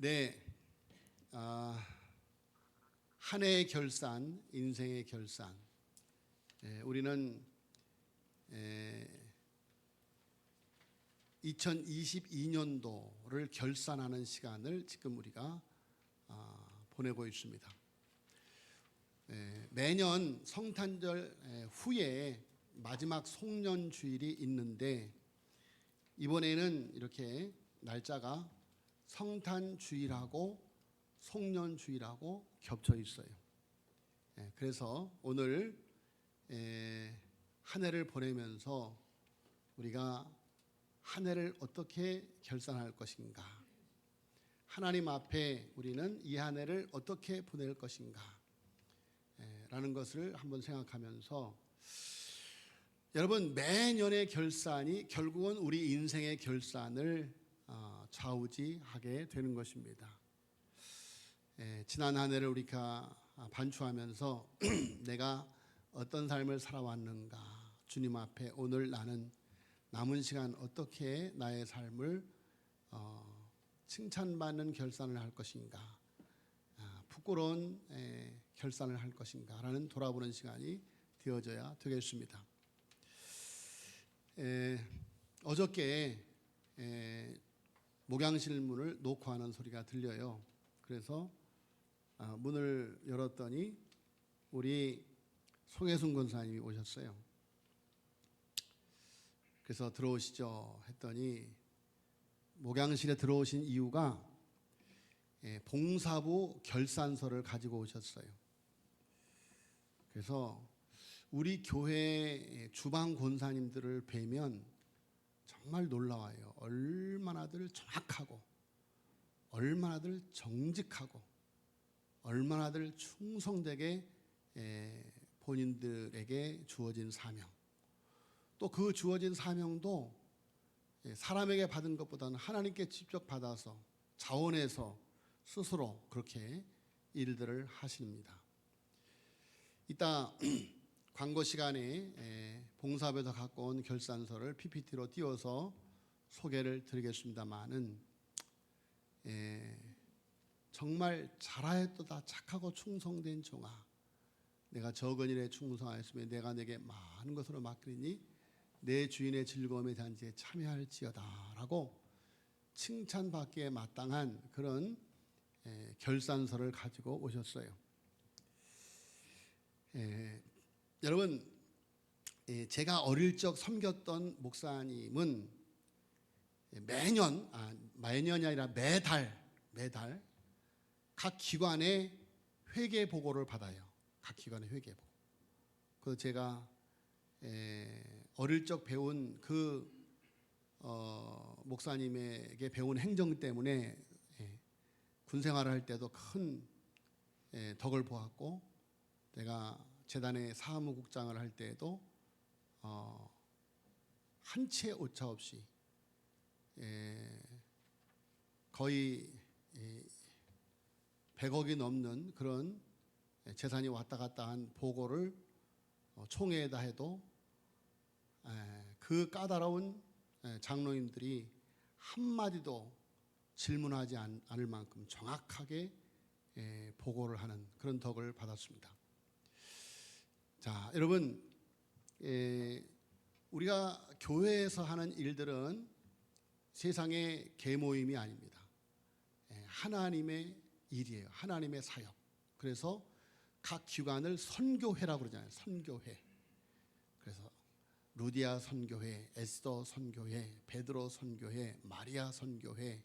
네, 한 해의 결산, 인생의 결산. 우리는 2022년도를 결산하는 시간을 지금 우리가 보내고 있습니다. 매년 성탄절 후에 마지막 송년주일이 있는데 이번에는 이렇게 날짜가 성탄주일하고 송년주일하고 겹쳐 있어요. 그래서 오늘 한 해를 보내면서 우리가 한 해를 어떻게 결산할 것인가, 하나님 앞에 우리는 이 한 해를 어떻게 보낼 것인가 라는 것을 한번 생각하면서, 여러분, 매년의 결산이 결국은 우리 인생의 결산을 좌우지하게 되는 것입니다. 지난 한 해를 우리가 반추하면서 내가 어떤 삶을 살아왔는가, 주님 앞에 오늘 나는 남은 시간 어떻게 나의 삶을 칭찬받는 결산을 할 것인가, 부끄러운 결산을 할 것인가 라는 돌아보는 시간이 되어져야 되겠습니다. 어저께 목양실 문을 노크하는 소리가 들려요. 그래서 문을 열었더니 우리 송혜순 권사님이 오셨어요. 그래서 들어오시죠 했더니 목양실에 들어오신 이유가 봉사부 결산서를 가지고 오셨어요. 그래서 우리 교회 주방 권사님들을 뵈면 정말 놀라워요. 얼마나들 정확하고, 얼마나들 정직하고, 얼마나들 충성되게 본인들에게 주어진 사명, 또 그 주어진 사명도 사람에게 받은 것보다는 하나님께 직접 받아서 자원해서 스스로 그렇게 일들을 하십니다. 이따 광고 시간에 봉사부에서 갖고 온 결산서를 PPT로 띄워서 소개를 드리겠습니다마는, 정말 잘하였도다 착하고 충성된 종아, 내가 적은 일에 충성하였으면 내가 내게 많은 것으로 맡기니 내 주인의 즐거움의 잔치에 참여할지어다 라고 칭찬받기에 마땅한 그런 결산서를 가지고 오셨어요. 여러분, 제가 어릴 적 섬겼던 목사님은 매년이 아니라 매달 각 기관의 회계 보고를 받아요. 각 기관의 회계 보고. 그래서 제가 어릴 적 배운 그 목사님에게 배운 행정 때문에 군 생활을 할 때도 큰 덕을 보았고, 내가 재단의 사무국장을 할 때에도 한 채 오차 없이 거의 100억이 넘는 그런 재산이 왔다 갔다 한 보고를 총회에다 해도 그 까다로운 장로님들이 한마디도 질문하지 않을 만큼 정확하게 보고를 하는 그런 덕을 받았습니다. 자, 여러분, 우리가 교회에서 하는 일들은 세상의 계모임이 아닙니다. 하나님의 일이에요. 하나님의 사역. 그래서 각 기관을 선교회라고 그러잖아요. 선교회. 그래서 루디아 선교회, 에스더 선교회, 베드로 선교회, 마리아 선교회,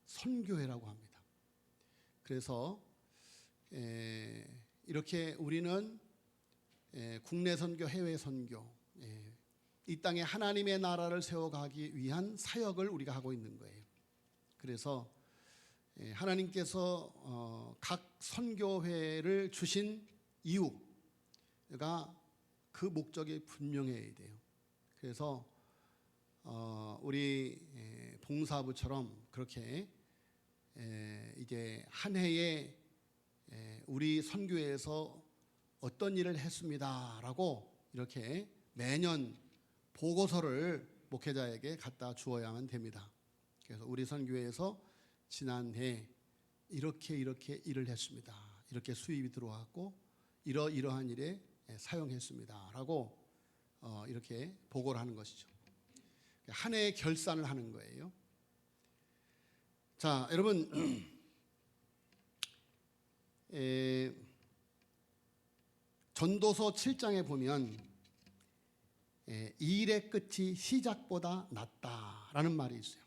선교회라고 합니다. 그래서 이렇게 우리는 국내 선교, 해외 선교, 이 땅에 하나님의 나라를 세워가기 위한 사역을 우리가 하고 있는 거예요. 그래서 하나님께서 각 선교회를 주신 이유가 그 목적이 분명해야 돼요. 그래서 우리 봉사부처럼 그렇게 이제 한 해에 우리 선교회에서 어떤 일을 했습니다라고 이렇게 매년 보고서를 목회자에게 갖다 주어야만 됩니다. 그래서 우리 선교회에서 지난해 이렇게 일을 했습니다. 이렇게 수입이 들어왔고 이러한 일에 사용했습니다라고 이렇게 보고를 하는 것이죠. 한 해의 결산을 하는 거예요. 자, 여러분 전도서 7장에 보면 일의 끝이 시작보다 낫다라는 말이 있어요.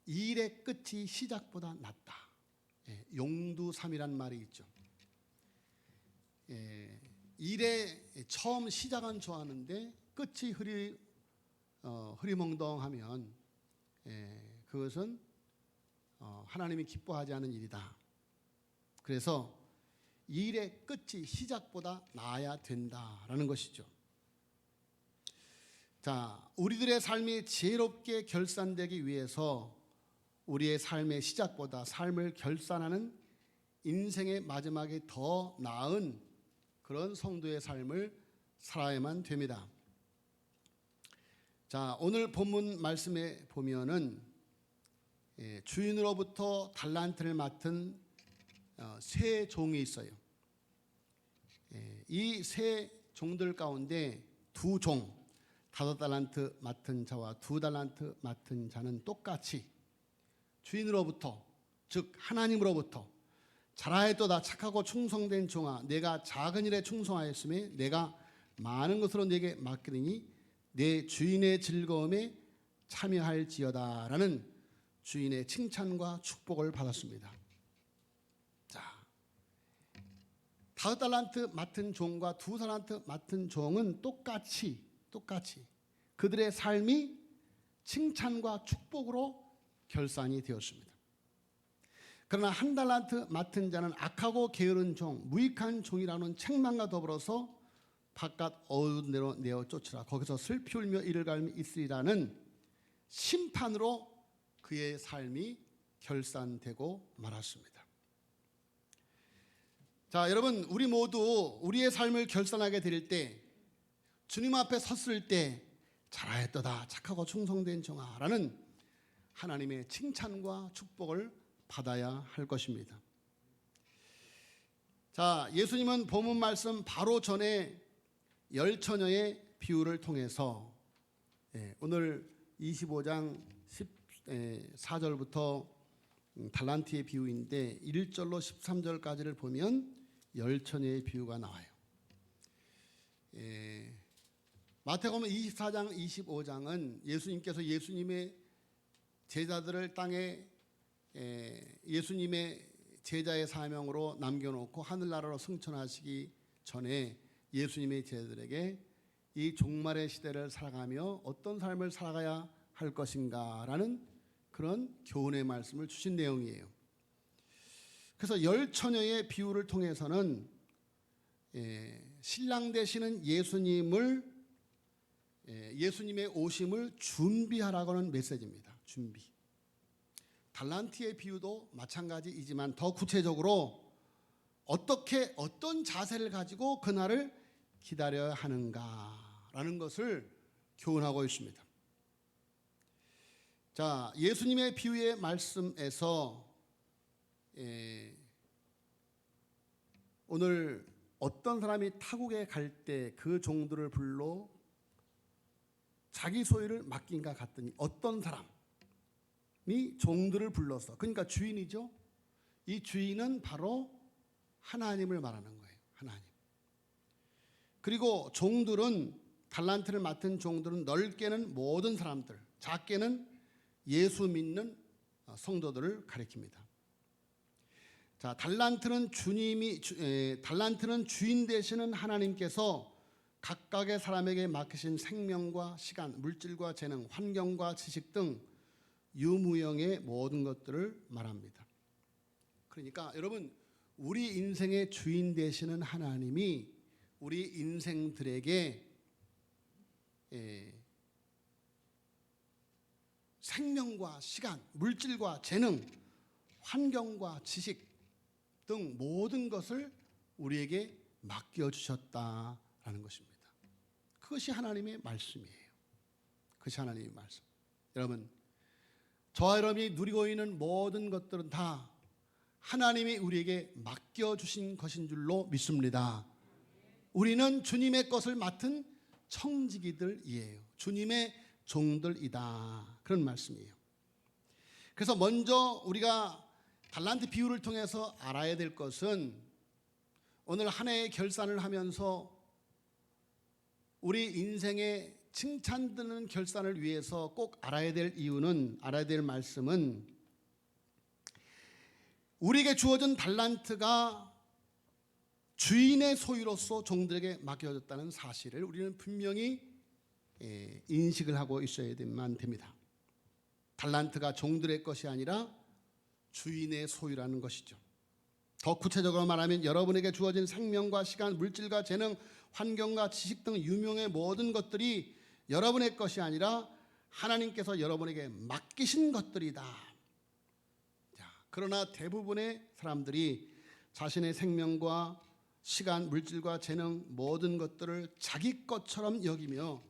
일의 끝이 시작보다 낫다. 용두삼이란 말이 있죠. 일의 처음 시작은 좋아하는데 끝이 흐리멍덩하면 그것은 하나님이 기뻐하지 않은 일이다. 그래서 일의 끝이 시작보다 나아야 된다라는 것이죠. 자, 우리들의 삶이 지혜롭게 결산되기 위해서 우리의 삶의 시작보다 삶을 결산하는 인생의 마지막에 더 나은 그런 성도의 삶을 살아야만 됩니다. 자, 오늘 본문 말씀에 보면은 주인으로부터 달란트를 맡은 세 종이 있어요. 이 세 종들 가운데 두 종, 5달란트 맡은 자와 2달란트 맡은 자는 똑같이 주인으로부터, 즉 하나님으로부터 잘하였도다 착하고 충성된 종아, 내가 작은 일에 충성하였으며 내가 많은 것으로 내게 맡기니 내 주인의 즐거움에 참여할지어다라는 주인의 칭찬과 축복을 받았습니다. 자, 5달란트 맡은 종과 2달란트 맡은 종은 똑같이 그들의 삶이 칭찬과 축복으로 결산이 되었습니다. 그러나 1달란트 맡은 자는 악하고 게으른 종, 무익한 종이라는 책망과 더불어서 바깥 어두운 데로 내어 쫓으라. 거기서 슬피 울며 이를 갈미 있으리라는 심판으로 그의 삶이 결산되고 말았습니다. 자, 여러분, 우리 모두 우리의 삶을 결산하게 될 때, 주님 앞에 섰을 때 잘하였도다 착하고 충성된 종아라는 하나님의 칭찬과 축복을 받아야 할 것입니다. 자, 예수님은 본문 말씀 바로 전에 10처녀의 비유를 통해서 오늘 25장 14절부터 달란트의 비유인데 1절로 13절까지를 보면 10처녀의 비유가 나와요. 마태복음 24장 25장은 예수님께서 예수님의 제자들을 땅에 예수님의 제자의 사명으로 남겨놓고 하늘나라로 승천하시기 전에 예수님의 제자들에게 이 종말의 시대를 살아가며 어떤 삶을 살아가야 할 것인가라는 그런 교훈의 말씀을 주신 내용이에요. 그래서 10처녀의 비유를 통해서는 신랑 되시는 예수님의 오심을 준비하라고 하는 메시지입니다. 준비. 달란트의 비유도 마찬가지이지만 더 구체적으로 어떤 자세를 가지고 그날을 기다려야 하는가라는 것을 교훈하고 있습니다. 자, 예수님의 비유의 말씀에서 오늘 어떤 사람이 타국에 갈 때 그 종들을 불러 자기 소유를 맡긴가 같더니 어떤 사람이 종들을 불러서, 그러니까 주인이죠. 이 주인은 바로 하나님을 말하는 거예요. 하나님. 그리고 종들은, 달란트를 맡은 종들은 넓게는 모든 사람들, 작게는 예수 믿는 성도들을 가리킵니다. 자, 달란트는 주인 되시는 하나님께서 각각의 사람에게 맡기신 생명과 시간, 물질과 재능, 환경과 지식 등 유무형의 모든 것들을 말합니다. 그러니까 여러분, 우리 인생의 주인 되시는 하나님이 우리 인생들에게 생명과 시간, 물질과 재능, 환경과 지식 등 모든 것을 우리에게 맡겨주셨다라는 것입니다. 그것이 하나님의 말씀이에요. 그것이 하나님의 말씀. 여러분, 저와 여러분이 누리고 있는 모든 것들은 다 하나님이 우리에게 맡겨주신 것인 줄로 믿습니다. 우리는 주님의 것을 맡은 청지기들이에요. 주님의 종들이다. 그런 말씀이에요. 그래서 먼저 우리가 달란트 비유를 통해서 알아야 될 것은 오늘 한 해의 결산을 하면서 우리 인생의 칭찬드는 결산을 위해서 꼭 알아야 될 이유는, 알아야 될 말씀은 우리에게 주어진 달란트가 주인의 소유로서 종들에게 맡겨졌다는 사실을 우리는 분명히 인식을 하고 있어야만 됩니다. 달란트가 종들의 것이 아니라 주인의 소유라는 것이죠. 더 구체적으로 말하면 여러분에게 주어진 생명과 시간, 물질과 재능, 환경과 지식 등 유명의 모든 것들이 여러분의 것이 아니라 하나님께서 여러분에게 맡기신 것들이다. 그러나 대부분의 사람들이 자신의 생명과 시간, 물질과 재능 모든 것들을 자기 것처럼 여기며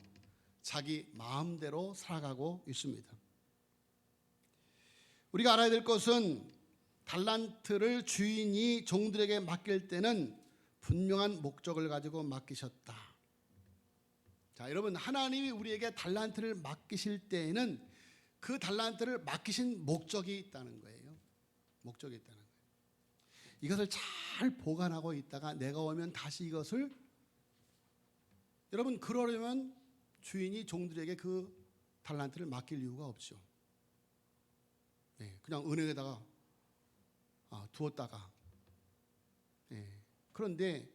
자기 마음대로 살아가고 있습니다. 우리가 알아야 될 것은 달란트를 주인이 종들에게 맡길 때는 분명한 목적을 가지고 맡기셨다. 자, 여러분, 하나님이 우리에게 달란트를 맡기실 때에는 그 달란트를 맡기신 목적이 있다는 거예요. 목적이 있다는 거예요. 이것을 잘 보관하고 있다가 내가 오면 다시 이것을, 여러분, 그러려면 주인이 종들에게 그 달란트를 맡길 이유가 없죠. 그냥 은행에다가 두었다가, 그런데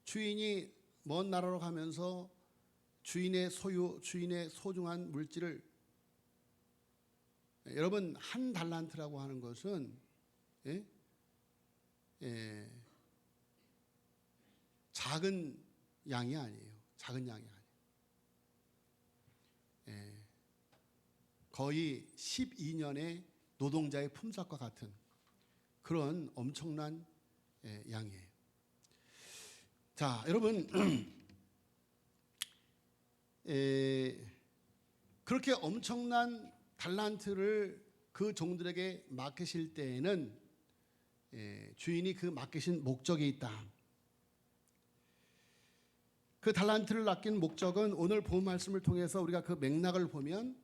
주인이 먼 나라로 가면서 주인의 소유, 주인의 소중한 물질을, 여러분, 한 달란트라고 하는 것은 작은 양이 아니에요. 작은 양이 아니에요. 거의 12년의 노동자의 품삯과 같은 그런 엄청난 양이에요. 자, 여러분, 그렇게 엄청난 달란트를 그 종들에게 맡기실 때에는 주인이 그 맡기신 목적이 있다. 그 달란트를 맡긴 목적은 오늘 본 말씀을 통해서 우리가 그 맥락을 보면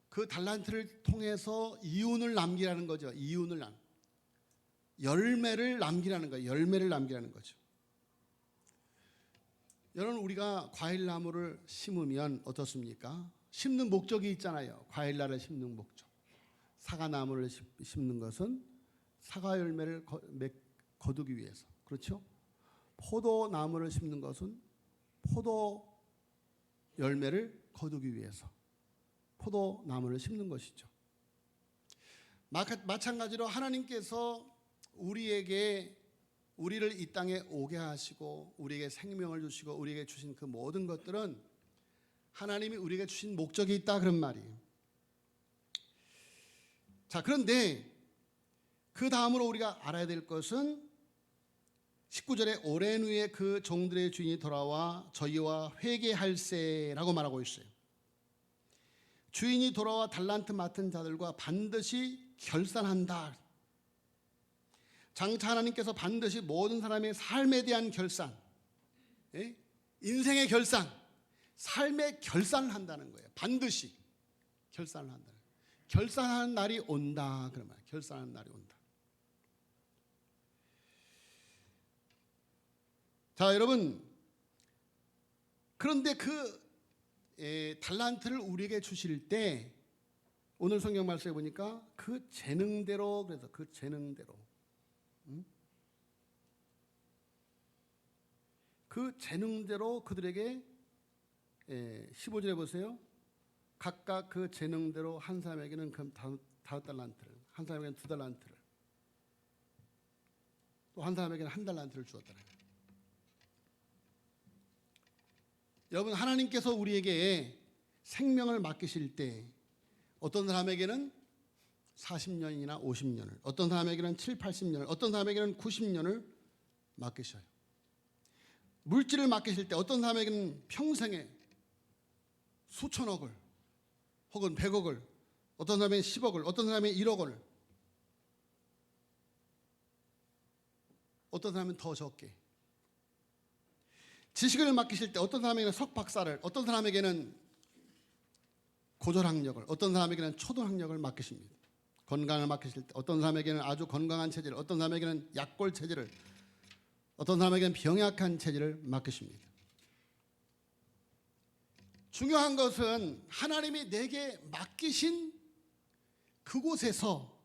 그 달란트를 통해서 이윤을 남기라는 거죠. 열매를 남기라는 거예요. 열매를 남기라는 거죠. 여러분, 우리가 과일나무를 심으면 어떻습니까? 심는 목적이 있잖아요. 과일나무를 심는 목적. 사과나무를 심는 것은 사과 열매를 거두기 위해서. 그렇죠? 포도나무를 심는 것은 포도 열매를 거두기 위해서 포도나무를 심는 것이죠. 마찬가지로 하나님께서 우리를 이 땅에 오게 하시고 우리에게 생명을 주시고 우리에게 주신 그 모든 것들은 하나님이 우리에게 주신 목적이 있다, 그런 말이에요. 자, 그런데 그 다음으로 우리가 알아야 될 것은 19절에 오랜 후에 그 종들의 주인이 돌아와 저희와 회개할세라고 말하고 있어요. 주인이 돌아와 달란트 맡은 자들과 반드시 결산한다. 장차 하나님께서 반드시 모든 사람의 삶에 대한 결산, 인생의 결산, 삶의 결산을 한다는 거예요. 반드시 결산을 한다. 결산하는 날이 온다. 그런 말이에요. 결산하는 날이 온다. 자, 여러분, 그런데 그 달란트를 우리에게 주실 때 오늘 성경 말씀에 보니까 그 재능대로, 그래서 그 재능대로, 그 재능대로 그들에게 15절에 보세요. 각각 그 재능대로 한 사람에게는 그 5달란트를, 한 사람에게는 2달란트를, 또 한 사람에게는 1달란트를 주었더라. 여러분, 하나님께서 우리에게 생명을 맡기실 때 어떤 사람에게는 40년이나 50년을, 어떤 사람에게는 7, 80년을, 어떤 사람에게는 90년을 맡기셔요. 물질을 맡기실 때 어떤 사람에게는 평생에 수천억을 혹은 100억을, 어떤 사람에게는 10억을, 어떤 사람에게는 1억을, 어떤 사람은 더 적게. 지식을 맡기실 때 어떤 사람에게는 석박사를, 어떤 사람에게는 고졸학력을, 어떤 사람에게는 초등학력을 맡기십니다. 건강을 맡기실 때 어떤 사람에게는 아주 건강한 체질을, 어떤 사람에게는 약골 체질을, 어떤 사람에게는 병약한 체질을 맡기십니다. 중요한 것은 하나님이 내게 맡기신 그곳에서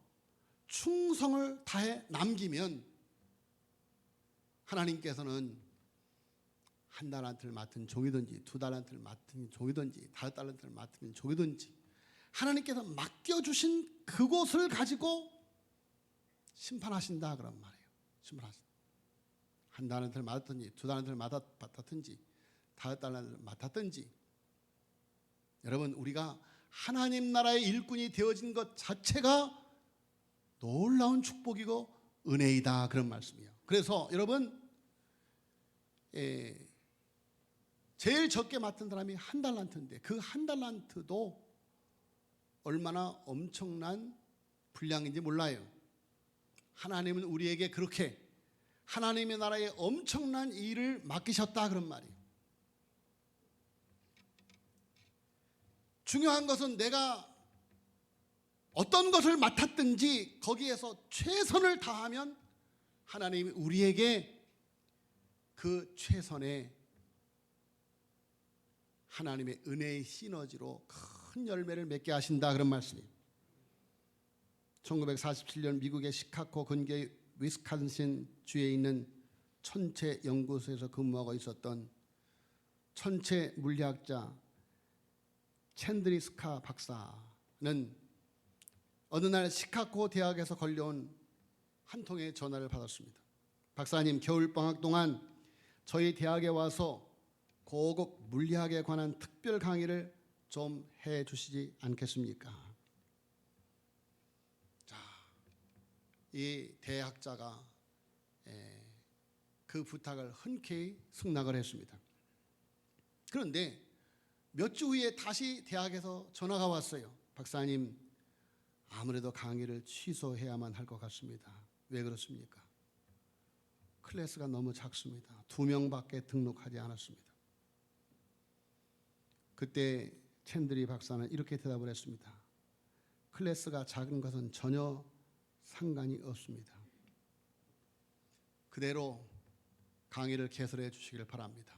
충성을 다해 남기면 하나님께서는 1달란트를 맡은 종이든지 2달란트를 맡은 종이든지 5달란트를 맡은 종이든지 하나님께서 맡겨주신 그곳을 가지고 심판하신다 그런 말이에요. 심판하신다. 1달란트를 맡았든지 2달란트를 맡았든지 5달란트를 맡았든지, 여러분, 우리가 하나님 나라의 일꾼이 되어진 것 자체가 놀라운 축복이고 은혜이다 그런 말씀이에요. 그래서 여러분, 제일 적게 맡은 사람이 1달란트인데 그 1달란트도 얼마나 엄청난 분량인지 몰라요. 하나님은 우리에게 그렇게 하나님의 나라에 엄청난 일을 맡기셨다 그런 말이에요. 중요한 것은 내가 어떤 것을 맡았든지 거기에서 최선을 다하면 하나님이 우리에게 그 최선의 하나님의 은혜의 시너지로 큰 열매를 맺게 하신다 그런 말씀이에요. 1947년 미국의 시카고 근교의 위스콘신 주에 있는 천체 연구소에서 근무하고 있었던 천체 물리학자 챈드리스카 박사는 어느 날 시카고 대학에서 걸려온 한 통의 전화를 받았습니다. 박사님, 겨울방학 동안 저희 대학에 와서 고급 물리학에 관한 특별 강의를 좀 해주시지 않겠습니까? 자, 이 대학자가 그 부탁을 흔쾌히 승낙을 했습니다. 그런데 몇 주 후에 다시 대학에서 전화가 왔어요. 박사님, 아무래도 강의를 취소해야만 할 것 같습니다. 왜 그렇습니까? 클래스가 너무 작습니다. 2명밖에 등록하지 않았습니다. 그때 챈드리 박사는 이렇게 대답을 했습니다. 클래스가 작은 것은 전혀 상관이 없습니다. 그대로 강의를 개설해 주시길 바랍니다.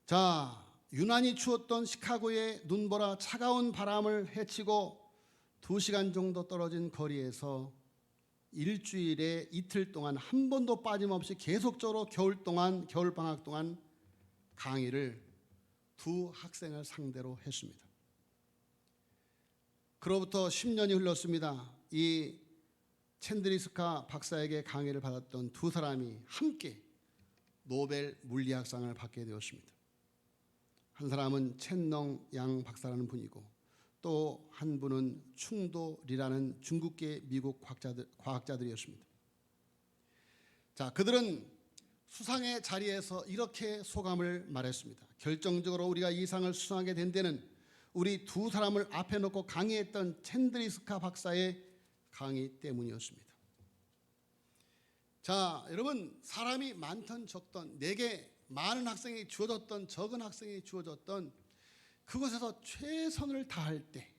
자, 유난히 추웠던 시카고의 눈보라 차가운 바람을 헤치고 2시간 정도 떨어진 거리에서 일주일에 이틀 동안 한 번도 빠짐없이 계속적으로 겨울방학 동안 강의를 2 학생을 상대로 했습니다. 그로부터 10년이 흘렀습니다. 이 챈드리스카 박사에게 강의를 받았던 2 사람이 함께 노벨 물리학상을 받게 되었습니다. 한 사람은 첸농 양 박사라는 분이고 또 한 분은 충도리라는 중국계 미국 과학자들이었습니다. 자, 그들은 수상의 자리에서 이렇게 소감을 말했습니다. 결정적으로 우리가 이 상을 수상하게 된 데는 우리 2 사람을 앞에 놓고 강의했던 챈드리스카 박사의 강의 때문이었습니다. 자, 여러분, 사람이 많던 적던, 내게 많은 학생이 주어졌던 적은 학생이 주어졌던 그곳에서 최선을 다할 때,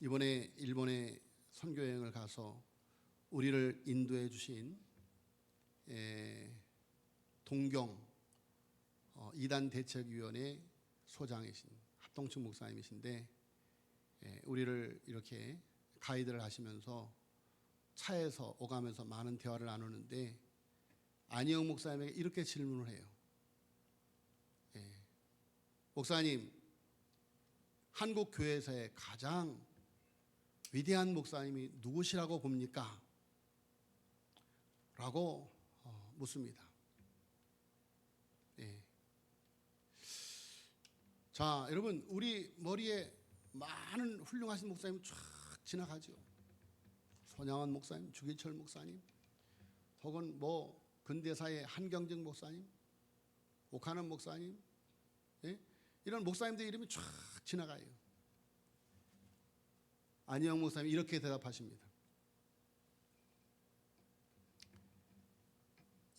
이번에 일본에 선교 여행을 가서 우리를 인도해 주신 동경 2단 대책위원회 소장이신 합동측 목사님이신데 우리를 이렇게 가이드를 하시면서 차에서 오가면서 많은 대화를 나누는데 안희영 목사님에게 이렇게 질문을 해요. 목사님, 한국 교회에서의 가장 위대한 목사님이 누구시라고 봅니까? 라고 묻습니다. 자, 여러분, 우리 머리에 많은 훌륭하신 목사님 쫙 지나가죠. 손양원 목사님, 주기철 목사님, 혹은 뭐 근대사의 한경직 목사님, 오카는 목사님, 예? 이런 목사님들 이름이 쫙 지나가요. 안희영 목사님 이렇게 대답하십니다.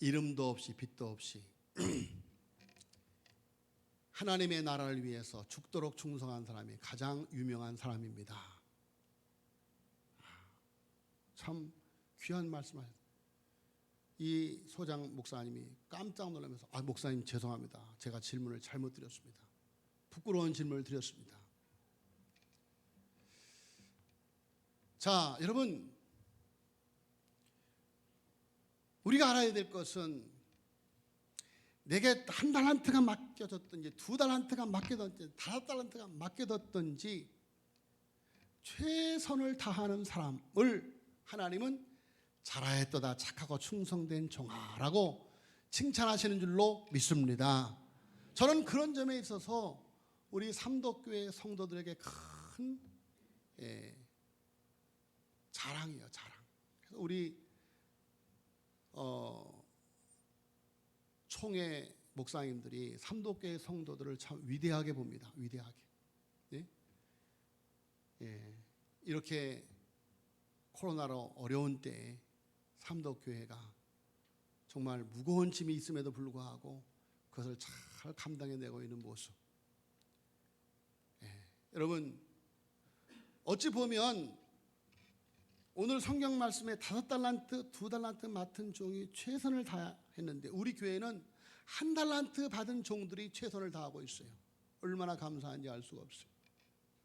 이름도 없이 빛도 없이 하나님의 나라를 위해서 죽도록 충성한 사람이 가장 유명한 사람입니다. 참 귀한 말씀하셨어요. 이 소장 목사님이 깜짝 놀라면서 목사님 죄송합니다. 제가 질문을 잘못 드렸습니다. 부끄러운 질문을 드렸습니다. 자, 여러분, 우리가 알아야 될 것은 내게 한 달란트가 맡겨졌든지 2달란트가 맡겨졌든지 5달란트가 맡겨졌든지 최선을 다하는 사람을 하나님은 잘하였도다 착하고 충성된 종아라고 칭찬하시는 줄로 믿습니다. 저는 그런 점에 있어서 우리 삼도교회 성도들에게 큰 자랑이에요. 자랑. 그래서 우리 총회 목사님들이 삼도교회 성도들을 참 위대하게 봅니다. 위대하게. 예? 예. 이렇게 코로나로 어려운 때에 삼도교회가 정말 무거운 짐이 있음에도 불구하고 그것을 잘 감당해내고 있는 모습. 예. 여러분, 어찌 보면 오늘 성경 말씀에 5달란트, 2달란트 맡은 종이 최선을 다했는데 우리 교회는 1달란트 받은 종들이 최선을 다하고 있어요. 얼마나 감사한지 알 수가 없어요.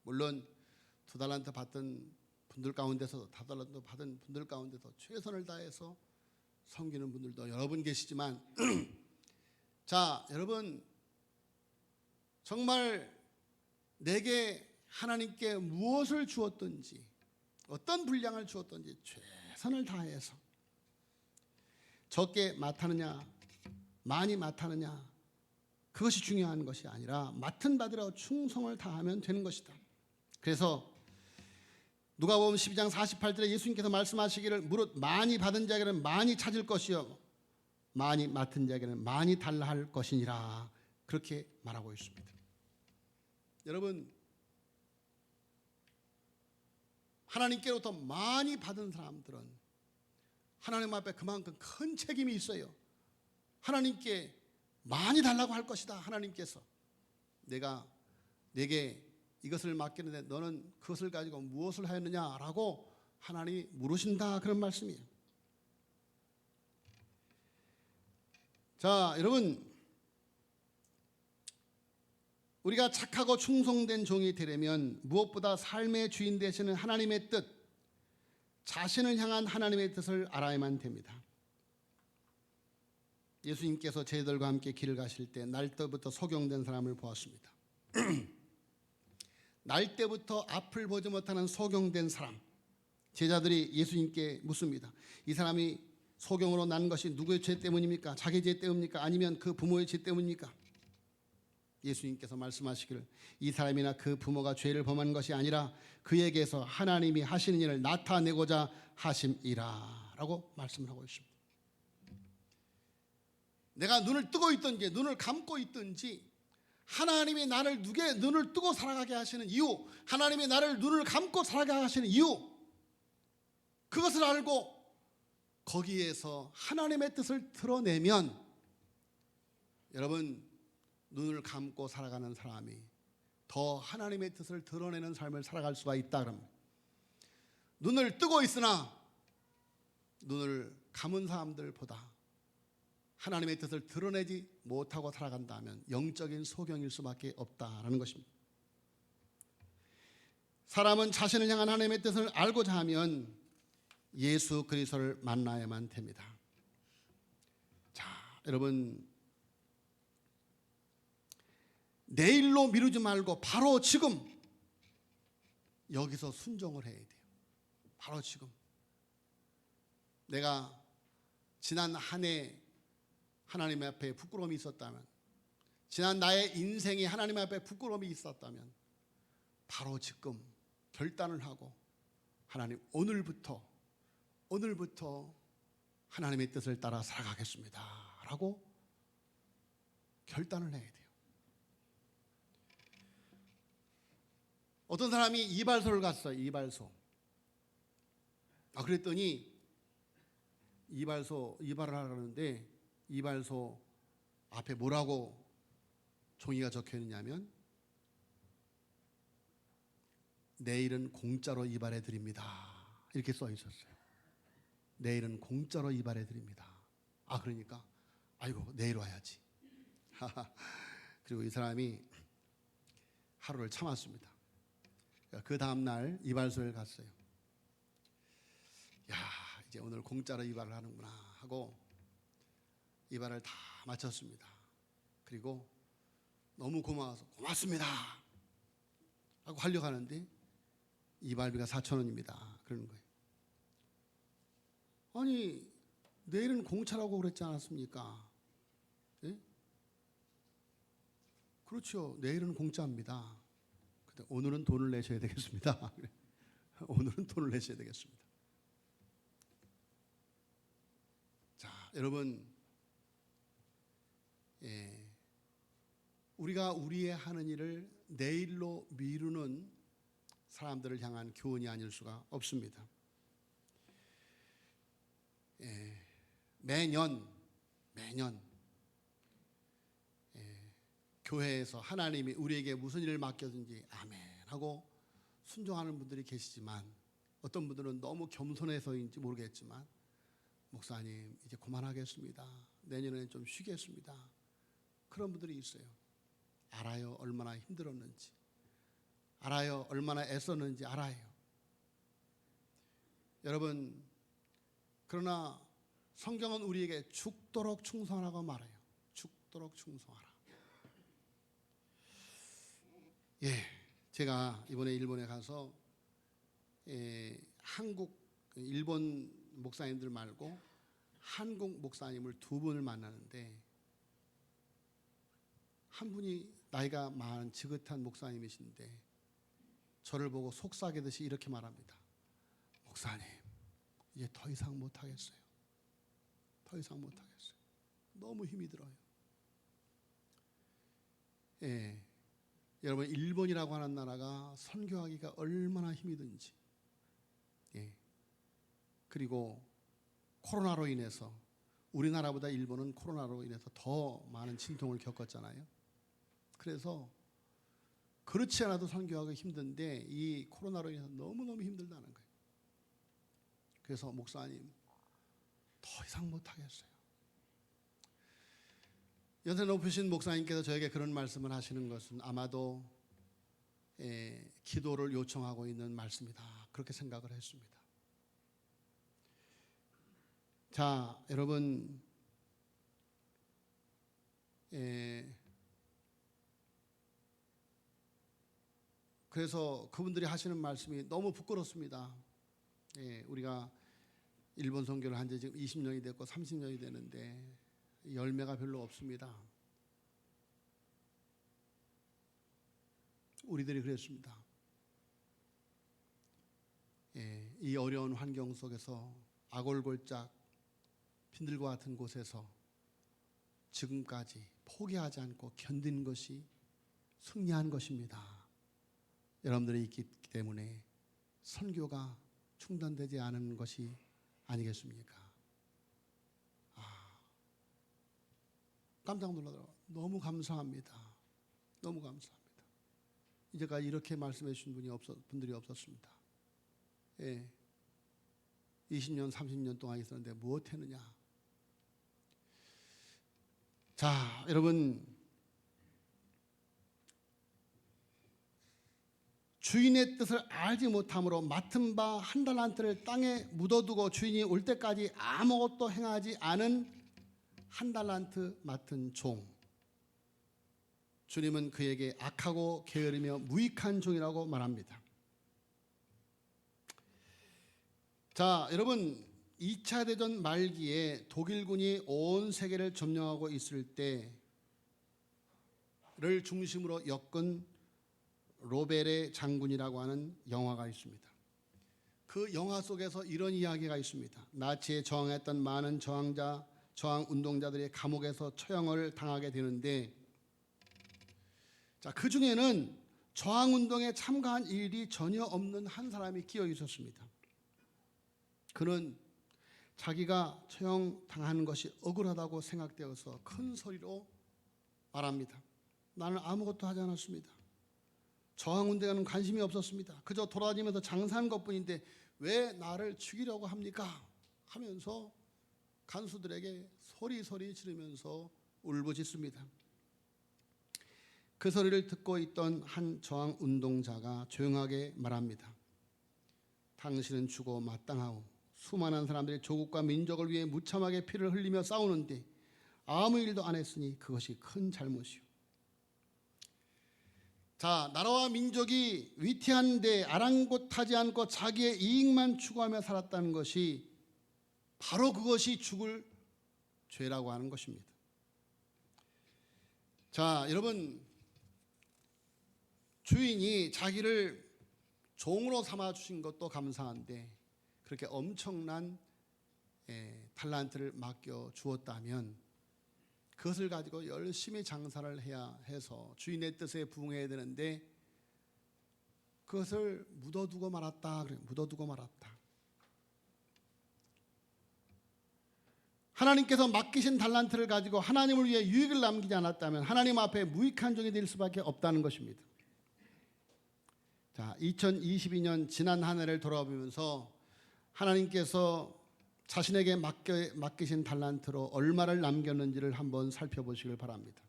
물론 2달란트 받은 분들 가운데서 5달란트 받은 분들 가운데서 최선을 다해서 섬기는 분들도 여러 분 계시지만 자, 여러분, 정말 내게 하나님께 무엇을 주었든지 어떤 분량을 주었든지 최선을 다해서 적게 맡았느냐 많이 맡았느냐 그것이 중요한 것이 아니라 맡은 바대로 충성을 다하면 되는 것이다. 그래서 누가복음 12장 48절에 예수님께서 말씀하시기를 무릇 많이 받은 자에게는 많이 찾을 것이요 많이 맡은 자에게는 많이 달라 할 것이니라 그렇게 말하고 있습니다. 여러분, 하나님께로부터 많이 받은 사람들은 하나님 앞에 그만큼 큰 책임이 있어요. 하나님께 많이 달라고 할 것이다. 하나님께서 내게 이것을 맡겼는데 너는 그것을 가지고 무엇을 하였느냐라고 하나님이 물으신다. 그런 말씀이에요. 자, 여러분, 우리가 착하고 충성된 종이 되려면 무엇보다 삶의 주인 되시는 하나님의 뜻, 자신을 향한 하나님의 뜻을 알아야만 됩니다. 예수님께서 제자들과 함께 길을 가실 때 날 때부터 소경된 사람을 보았습니다. 날 때부터 앞을 보지 못하는 소경된 사람, 제자들이 예수님께 묻습니다. 이 사람이 소경으로 난 것이 누구의 죄 때문입니까? 자기 죄 때문입니까? 아니면 그 부모의 죄 때문입니까? 예수님께서 말씀하시기를 이 사람이나 그 부모가 죄를 범한 것이 아니라 그에게서 하나님이 하시는 일을 나타내고자 하심이라 라고 말씀을 하고 있습니다. 내가 눈을 뜨고 있든지 눈을 감고 있든지 하나님이 나를 눈을 뜨고 살아가게 하시는 이유, 하나님이 나를 눈을 감고 살아가게 하시는 이유, 그것을 알고 거기에서 하나님의 뜻을 드러내면 여러분, 눈을 감고 살아가는 사람이 더 하나님의 뜻을 드러내는 삶을 살아갈 수가 있다. 그럽니다. 눈을 뜨고 있으나 눈을 감은 사람들보다 하나님의 뜻을 드러내지 못하고 살아간다면 영적인 소경일 수밖에 없다라는 것입니다. 사람은 자신을 향한 하나님의 뜻을 알고자 하면 예수 그리스도를 만나야만 됩니다. 자, 여러분, 내일로 미루지 말고 바로 지금 여기서 순종을 해야 돼요. 바로 지금. 내가 지난 한 해 하나님 앞에 부끄러움이 있었다면, 지난 나의 인생이 하나님 앞에 부끄러움이 있었다면 바로 지금 결단을 하고 하나님 오늘부터 하나님의 뜻을 따라 살아가겠습니다 라고 결단을 해야 돼요. 어떤 사람이 이발소를 갔어요. 이발소. 그랬더니 이발을 하려는데 이발소 앞에 뭐라고 종이가 적혀 있느냐면 내일은 공짜로 이발해 드립니다. 이렇게 써 있었어요. 내일은 공짜로 이발해 드립니다. 그러니까 아이고 내일 와야지. 그리고 이 사람이 하루를 참았습니다. 그 다음날 이발소에 갔어요. 이제 오늘 공짜로 이발을 하는구나 하고 이발을 다 마쳤습니다. 그리고 너무 고마워서 고맙습니다 하고 하려고 하는데 이발비가 4,000원입니다. 그러는 거예요. 아니 내일은 공짜라고 그랬지 않았습니까? 예? 그렇죠. 내일은 공짜입니다. 근데 오늘은 돈을 내셔야 되겠습니다. 오늘은 돈을 내셔야 되겠습니다. 자, 여러분, 우리가 우리의 하는 일을 내일로 미루는 사람들을 향한 교훈이 아닐 수가 없습니다. 매년 교회에서 하나님이 우리에게 무슨 일을 맡겼든지 아멘 하고 순종하는 분들이 계시지만 어떤 분들은 너무 겸손해서인지 모르겠지만 목사님 이제 그만하겠습니다. 내년에는 좀 쉬겠습니다. 그런 분들이 있어요. 알아요. 얼마나 힘들었는지. 알아요. 얼마나 애썼는지 알아요. 여러분, 그러나 성경은 우리에게 죽도록 충성하라고 말해요. 죽도록 충성하라. 제가 이번에 일본에 가서 일본 목사님들 말고 한국 목사님을 2분을 만나는데 한 분이 나이가 많은 지긋한 목사님이신데 저를 보고 속삭이듯이 이렇게 말합니다. 목사님, 이제 더 이상 못하겠어요. 더 이상 못하겠어요. 너무 힘이 들어요. 여러분, 일본이라고 하는 나라가 선교하기가 얼마나 힘이 든지. 그리고 코로나로 인해서 우리나라보다 일본은 코로나로 인해서 더 많은 진통을 겪었잖아요. 그래서 그렇지 않아도 선교하기 힘든데 이 코로나로 인해서 너무너무 힘들다는 거예요. 그래서 목사님 더 이상 못하겠어요. 연세 높으신 목사님께서 저에게 그런 말씀을 하시는 것은 아마도 기도를 요청하고 있는 말씀이다. 그렇게 생각을 했습니다. 자, 여러분, 그래서 그분들이 하시는 말씀이 너무 부끄럽습니다. 우리가 일본 선교를 한 지 지금 20년이 됐고 30년이 되는데 열매가 별로 없습니다. 우리들이 그랬습니다. 이 어려운 환경 속에서 아골골짝 빈들과 같은 곳에서 지금까지 포기하지 않고 견딘 것이 승리한 것입니다. 여러분들이 있기 때문에 선교가 중단되지 않은 것이 아니겠습니까? 깜짝 놀라더라고요. 너무 감사합니다. 너무 감사합니다. 이제까지 이렇게 말씀해 주신 분들이 없었습니다. 20년, 30년 동안 있었는데 무엇 했느냐? 자, 여러분, 주인의 뜻을 알지 못함으로 맡은 바 1달란트를 땅에 묻어두고 주인이 올 때까지 아무것도 행하지 않은 1달란트 맡은 종. 주님은 그에게 악하고 게으르며 무익한 종이라고 말합니다. 자, 여러분, 2차 대전 말기에 독일군이 온 세계를 점령하고 있을 때를 중심으로 엮은 로벨의 장군이라고 하는 영화가 있습니다. 그 영화 속에서 이런 이야기가 있습니다. 나치에 저항했던 많은 저항 운동자들이 감옥에서 처형을 당하게 되는데 자, 그 중에는 저항운동에 참가한 일이 전혀 없는 한 사람이 끼어 있었습니다. 그는 자기가 처형당하는 것이 억울하다고 생각되어서 큰 소리로 말합니다. 나는 아무것도 하지 않았습니다. 저항운동에는 관심이 없었습니다. 그저 돌아다니면서 장사한 것뿐인데 왜 나를 죽이려고 합니까? 하면서 간수들에게 소리 지르면서 울부짖습니다. 그 소리를 듣고 있던 한 저항운동자가 조용하게 말합니다. 당신은 죽어 마땅하오. 수많은 사람들이 조국과 민족을 위해 무참하게 피를 흘리며 싸우는데 아무 일도 안 했으니 그것이 큰 잘못이오. 자, 나라와 민족이 위태한데 아랑곳하지 않고 자기의 이익만 추구하며 살았다는 것이 바로 그것이 죽을 죄라고 하는 것입니다. 자, 여러분, 주인이 자기를 종으로 삼아주신 것도 감사한데 그렇게 엄청난 달란트를 맡겨주었다면 그것을 가지고 열심히 장사를 해야 해서 주인의 뜻에 부응해야 되는데 그것을 묻어두고 말았다. 묻어두고 말았다. 하나님께서 맡기신 달란트를 가지고 하나님을 위해 유익을 남기지 않았다면 하나님 앞에 무익한 종이 될 수밖에 없다는 것입니다. 자, 2022년 지난 한 해를 돌아보면서 하나님께서 자신에게 맡기신 달란트로 얼마를 남겼는지를 한번 살펴보시길 바랍니다.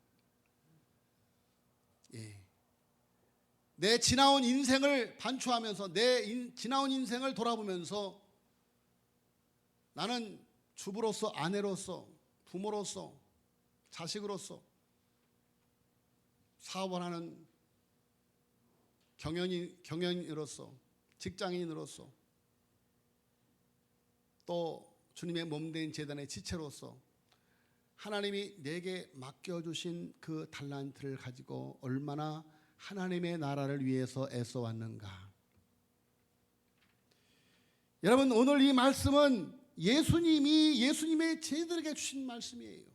내 지나온 인생을 반추하면서 내 지나온 인생을 돌아보면서 나는 주부로서, 아내로서, 부모로서, 자식으로서, 사업을 하는 경영인으로서, 직장인으로서, 또 주님의 몸된 제단의 지체로서 하나님이 내게 맡겨주신 그 달란트를 가지고 얼마나 하나님의 나라를 위해서 애써왔는가. 여러분, 오늘 이 말씀은 예수님의 제자들에게 주신 말씀이에요.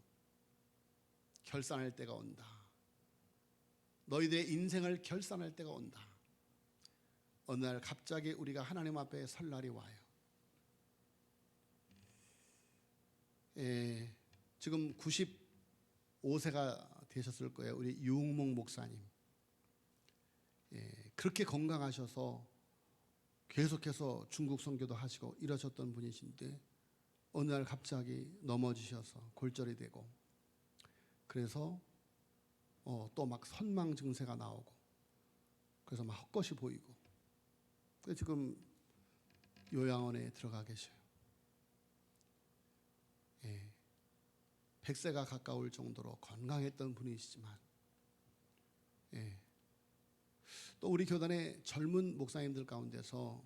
결산할 때가 온다. 너희들의 인생을 결산할 때가 온다. 어느 날 갑자기 우리가 하나님 앞에 설 날이 와요. 지금 95세가 되셨을 거예요. 우리 유흥목 목사님. 그렇게 건강하셔서 계속해서 중국 선교도 하시고 이러셨던 분이신데 어느 날 갑자기 넘어지셔서 골절이 되고 그래서 또 막 선망 증세가 나오고 그래서 막 헛것이 보이고 그래서 지금 요양원에 들어가 계셔요. 100세가 가까울 정도로 건강했던 분이시지만 또 우리 교단의 젊은 목사님들 가운데서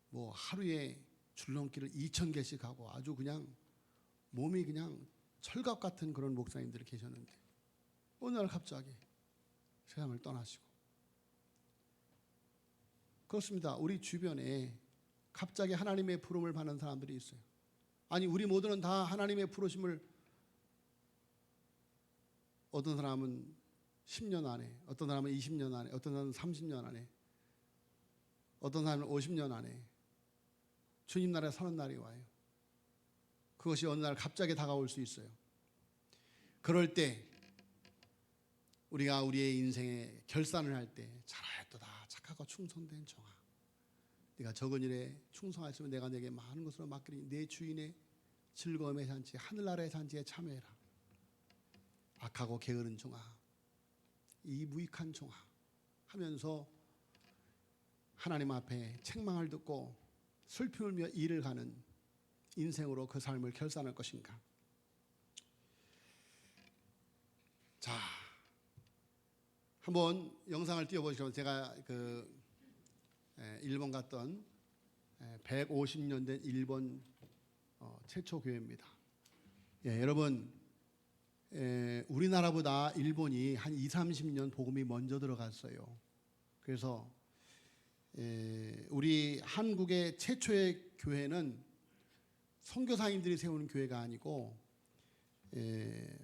뭐 하루에 줄넘기를 2000개씩 하고 아주 그냥 몸이 그냥 철갑 같은 그런 목사님들이 계셨는데 어느 날 갑자기 세상을 떠나시고 그렇습니다. 우리 주변에 갑자기 하나님의 부름을 받는 사람들이 있어요. 아니 우리 모두는 다 하나님의 부르심을 어떤 사람은 10년 안에, 어떤 사람은 20년 안에, 어떤 사람은 30년 안에, 어떤 사람은 50년 안에 주님 나라에 서는 날이 와요. 그것이 어느 날 갑자기 다가올 수 있어요. 그럴 때 우리가 우리의 인생에 결산을 할 때 잘하였도다 착하고 충성된 종아, 네가 적은 일에 충성하였으면 내가 내게 많은 것으로 맡기니 내 주인의 즐거움의 잔치 하늘나라의 잔치에 참여해라. 악하고 게으른 종아, 이 무익한 종아 하면서 하나님 앞에 책망을 듣고 슬피 울며 일을 가는 인생으로 그 삶을 결산할 것인가. 자, 한번 영상을 띄워보시면 제가 일본 갔던 150년 된 일본 최초 교회입니다. 여러분, 우리나라보다 일본이 한 20-30년 복음이 먼저 들어갔어요. 그래서 우리 한국의 최초의 교회는 선교사님들이 세우는 교회가 아니고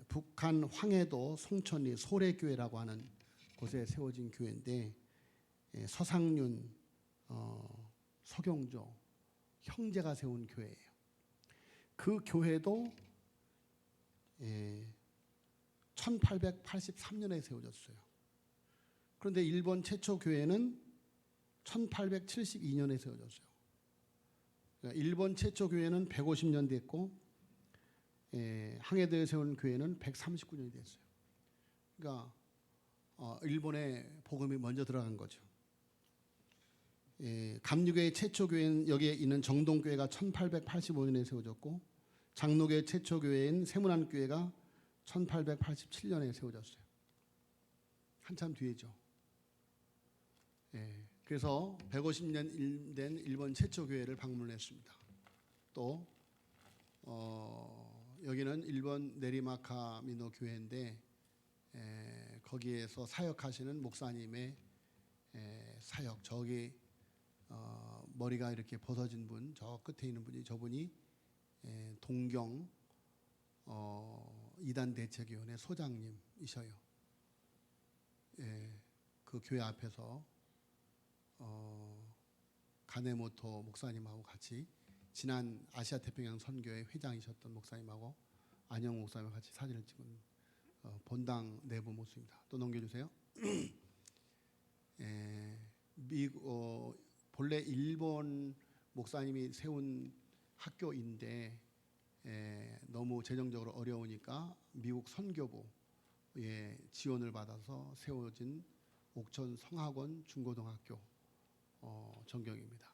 북한 황해도 송천리 소래교회라고 하는 곳에 세워진 교회인데 서상륜, 서경조 형제가 세운 교회예요. 그 교회도 1883년에 세워졌어요. 그런데 일본 최초 교회는 1872년에 세워졌어요. 그러니까 일본 최초 교회는 150년 됐고 항해도에 세운 교회는 139년이 됐어요. 그러니까 일본에 복음이 먼저 들어간 거죠. 감리교회 최초 교회는 여기에 있는 정동교회가 1885년에 세워졌고 장로교회 최초 교회인 세문안교회가 1887년에 세워졌어요. 한참 뒤에죠. 그래서 150년 된 일본 최초 교회를 방문했습니다. 또 여기는 일본 내리마카 민노 교회인데 거기에서 사역하시는 목사님의 사역, 저기 머리가 이렇게 벗어진 분, 저 끝에 있는 분이, 저분이 동경 이단 대책위원회 소장님이셔요. 그 교회 앞에서 가네모토 목사님하고 같이 지난 아시아 태평양 선교회 회장이셨던 목사님하고 안영 목사님과 같이 사진을 찍은 본당 내부 모습입니다. 또 넘겨주세요. 본래 일본 목사님이 세운 학교인데 너무 재정적으로 어려우니까 미국 선교부의 지원을 받아서 세워진 옥천 성학원 중고등학교 전경입니다.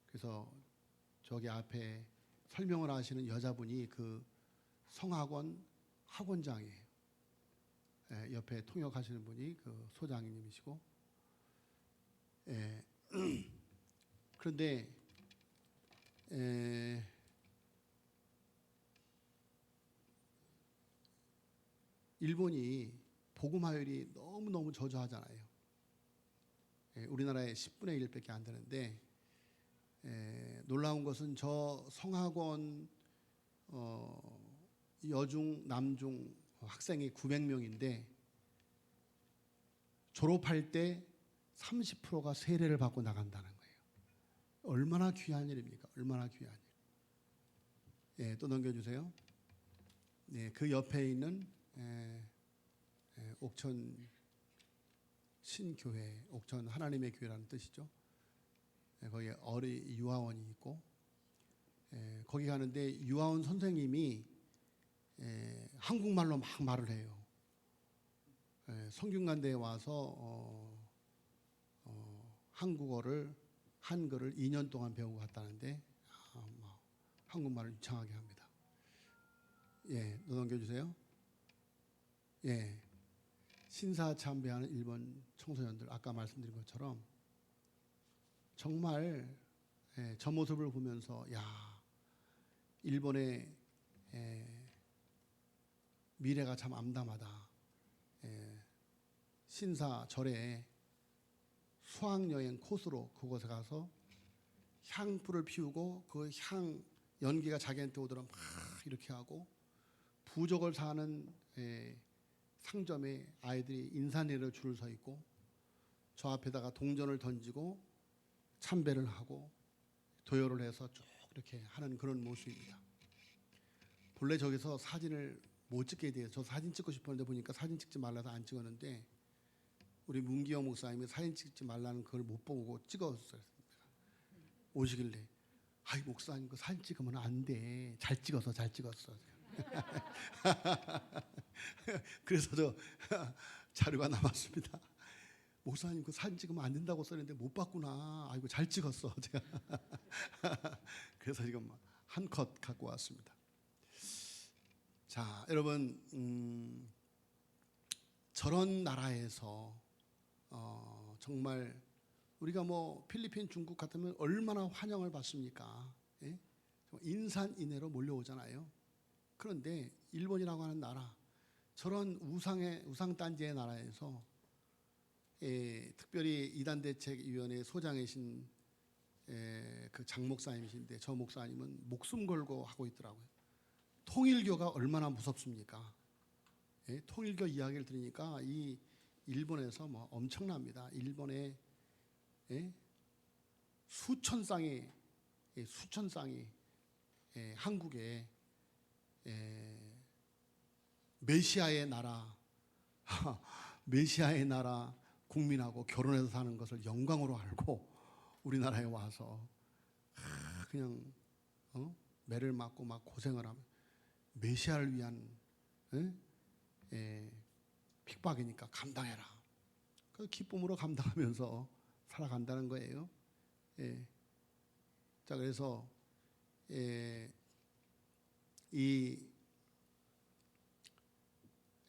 그래서 저기 앞에 설명을 하시는 여자분이 그 성학원 학원장이에요. 옆에 통역하시는 분이 그 소장님이시고, 그런데 일본이 복음화율이 너무너무 저조하잖아요. 우리나라의 10분의 1밖에 안 되는데 놀라운 것은 저 성학원 여중 남중 학생이 900명인데 졸업할 때 30%가 세례를 받고 나간다는 거예요. 얼마나 귀한 일입니까? 얼마나 귀한 일. 또 넘겨주세요. 그 옆에 있는 옥천 신교회, 옥천 하나님의 교회라는 뜻이죠. 거기에 어리 유아원이 있고 거기 가는데 유아원 선생님이 한국말로 막 말을 해요. 성균관대에 와서 한글을 2년 동안 배우고 갔다는데 한국말을 유창하게 합니다. 또 넘겨주세요. 신사참배하는 일본 청소년들, 아까 말씀드린 것처럼 정말 저 모습을 보면서 일본의 미래가 참 암담하다. 신사절에 수학여행 코스로 그곳에 가서 향불을 피우고 그 향 연기가 자기한테 오도록 막 이렇게 하고, 부족을 사는 상점에 아이들이 인사내려 줄을 서 있고 저 앞에다가 동전을 던지고 참배를 하고 도열을 해서 쭉 이렇게 하는 그런 모습입니다. 본래 저기서 사진을 못 찍게 돼요. 저 사진 찍고 싶었는데 보니까 사진 찍지 말라서 안 찍었는데 우리 문기영 목사님이 사진 찍지 말라는 그걸 못 보고 찍었어요. 오시길래 아이 목사님 그 사진 찍으면 안 돼. 잘 찍었어. 그래서 저 자료가 남았습니다. 목사님 그 사진 찍으면 안 된다고 썼는데 못 봤구나. 아이고 잘 찍었어 제가. 그래서 지금 한 컷 갖고 왔습니다. 자, 여러분 저런 나라에서 정말 우리가 필리핀, 중국 같으면 얼마나 환영을 받습니까? 인산인해로 몰려오잖아요. 그런데 일본이라고 하는 나라, 저런 우상단지의 나라에서 특별히 이단대책위원회 소장이신 그 장 목사님이신데 저 목사님은 목숨 걸고 하고 있더라고요. 통일교가 얼마나 무섭습니까? 통일교 이야기를 들으니까 이 일본에서 뭐 엄청납니다. 일본에 수천 쌍이 한국에 메시아의 나라 메시아의 나라 국민하고 결혼해서 사는 것을 영광으로 알고 우리나라에 와서 그냥 매를 맞고 막 고생을 하면 메시아를 위한 핍박이니까 감당해라. 그 기쁨으로 감당하면서 살아간다는 거예요. 자, 그래서 이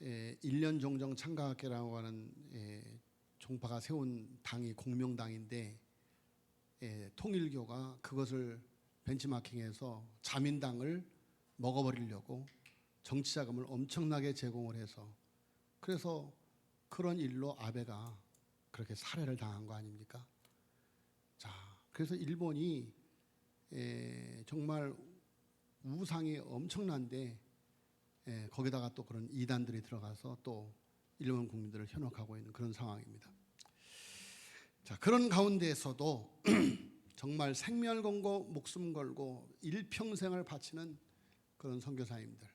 1년 종정 창가학회라고 하는 종파가 세운 당이 공명당인데 통일교가 그것을 벤치마킹해서 자민당을 먹어버리려고 정치자금을 엄청나게 제공을 해서 그래서 그런 일로 아베가 그렇게 살해를 당한 거 아닙니까? 자, 그래서 일본이 정말 우상이 엄청난데 거기다가 또 그런 이단들이 들어가서 또 일본 국민들을 현혹하고 있는 그런 상황입니다. 자, 그런 가운데에서도 정말 생명 걸고 목숨 걸고 일평생을 바치는 그런 선교사님들.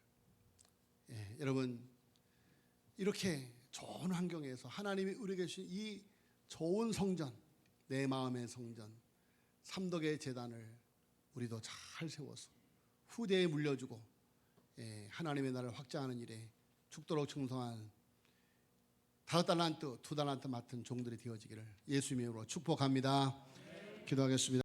여러분 이렇게 좋은 환경에서 하나님이 우리에게 주신 이 좋은 성전, 내 마음의 성전, 삼덕의 제단을 우리도 잘 세워서 후대에 물려주고 하나님의 나라를 확장하는 일에 죽도록 충성한 5달란트, 2달란트 맡은 종들이 되어지기를 예수님의 이름으로 축복합니다. 기도하겠습니다.